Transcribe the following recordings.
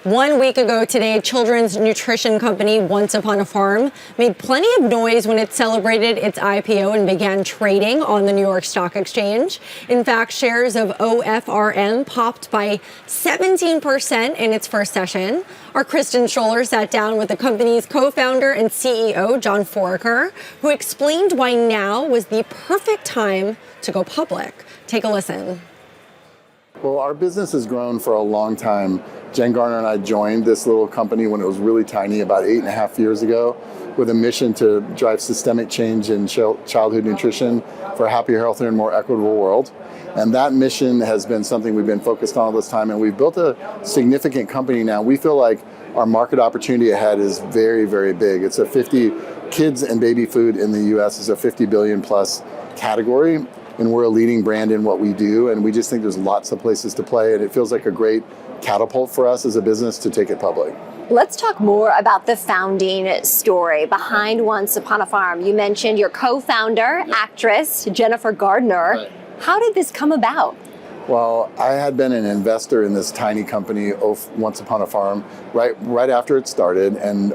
1 week ago today, children's nutrition company Once Upon a Farm made plenty of noise when it celebrated its IPO and began trading on the New York Stock Exchange. In fact, shares of OFRM popped by 17% in its first session. Our Kristen Scholler sat down with the company's co-founder and CEO, John Foraker, who explained why now was the perfect time to go public. Take a listen. Well, our business has grown for a long time. Jen Garner and I joined this little company when it was really tiny about 8.5 years ago with a mission to drive systemic change in childhood nutrition for a happier, healthier, and more equitable world. And that mission has been something we've been focused on all this time, and we've built a significant company now. We feel like our market opportunity ahead is very, very big. It's a 50, kids and baby food in the US is a 50 billion plus category. And we're a leading brand in what we do, and we just think there's lots of places to play, and it feels like a great catapult for us as a business to take it public. Let's talk more about the founding story behind Once Upon a Farm. You mentioned your co-founder, actress Jennifer Gardner. Right. How did this come about? Well, I had been an investor in this tiny company, Once Upon a Farm, right after it started, and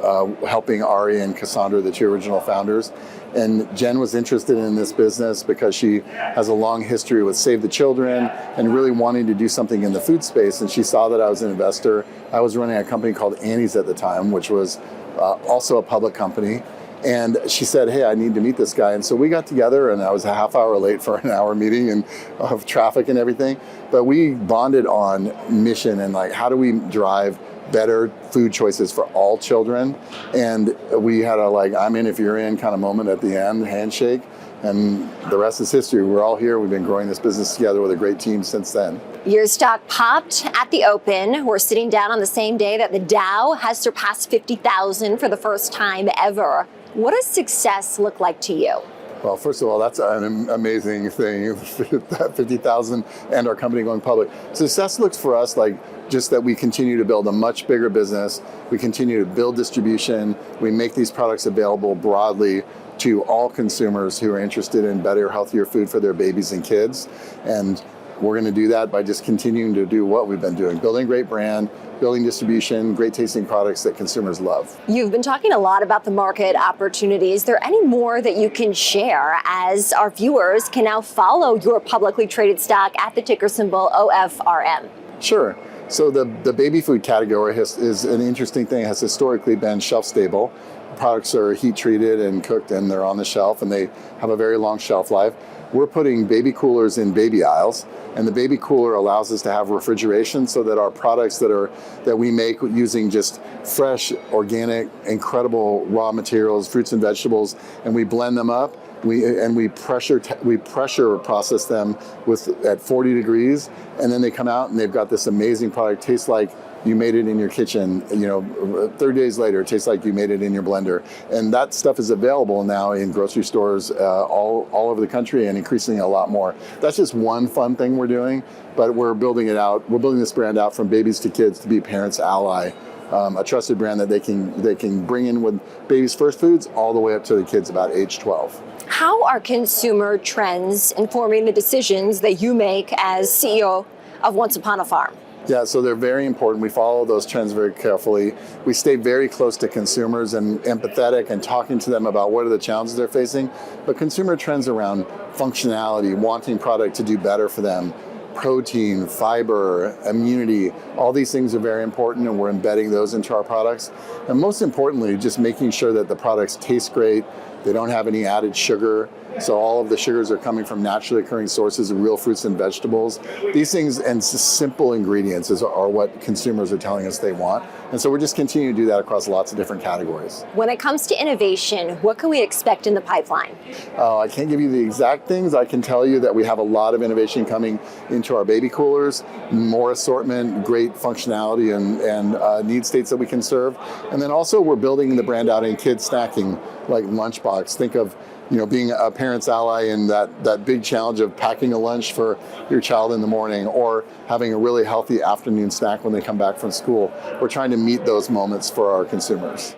helping Ari and Cassandra, the two original founders. And Jen was interested in this business because she has a long history with Save the Children and really wanting to do something in the food space. And she saw that I was an investor. I was running a company called Annie's at the time, which was also a public company. And she said, hey, I need to meet this guy. And so we got together, and I was a half hour late for an hour meeting and of traffic and everything. But we bonded on mission and like, how do we drive better food choices for all children? And we had a like, I'm in if you're in kind of moment at the end, handshake. And the rest is history. We're all here. We've been growing this business together with a great team since then. Your stock popped at the open. We're sitting down on the same day that the Dow has surpassed 50,000 for the first time ever. What does success look like to you? Well, first of all, that's an amazing thing, 50,000 and our company going public. Success looks for us like just that we continue to build a much bigger business. We continue to build distribution. We make these products available broadly to all consumers who are interested in better, healthier food for their babies and kids. And we're going to do that by just continuing to do what we've been doing, building a great brand, building distribution, great tasting products that consumers love. You've been talking a lot about the market opportunity. Is there any more that you can share as our viewers can now follow your publicly traded stock at the ticker symbol OFRM? Sure. So the baby food category is an interesting thing. It has historically been shelf stable. Products are heat treated and cooked, and they're on the shelf, and they have a very long shelf life. We're putting baby coolers in baby aisles, and the baby cooler allows us to have refrigeration so that our products that we make using just fresh, organic, incredible raw materials, fruits and vegetables, and we blend them up. We pressure process them at 40 degrees, and then they come out and they've got this amazing product. Tastes like you made it in your kitchen. 30 days later, it tastes like you made it in your blender. And that stuff is available now in grocery stores all over the country, and increasingly a lot more. That's just one fun thing we're doing, but we're building it out. We're building this brand out from babies to kids to be parents' ally. A trusted brand that they can bring in with babies' first foods all the way up to the kids about age 12. How are consumer trends informing the decisions that you make as CEO of Once Upon a Farm? Yeah, so they're very important. We follow those trends very carefully. We stay very close to consumers and empathetic and talking to them about what are the challenges they're facing. But consumer trends around functionality, wanting product to do better for them, protein, fiber, immunity, all these things are very important, and we're embedding those into our products. And most importantly, just making sure that the products taste great, they don't have any added sugar. So all of the sugars are coming from naturally occurring sources of real fruits and vegetables. These things and simple ingredients are what consumers are telling us they want. And so we're just continuing to do that across lots of different categories. When it comes to innovation, what can we expect in the pipeline? I can't give you the exact things. I can tell you that we have a lot of innovation coming into our baby coolers, more assortment, great functionality and need states that we can serve. And then also we're building the brand out in kids snacking, like Lunchbox. Think of being a parent's ally in that big challenge of packing a lunch for your child in the morning, or having a really healthy afternoon snack when they come back from school. We're trying to meet those moments for our consumers.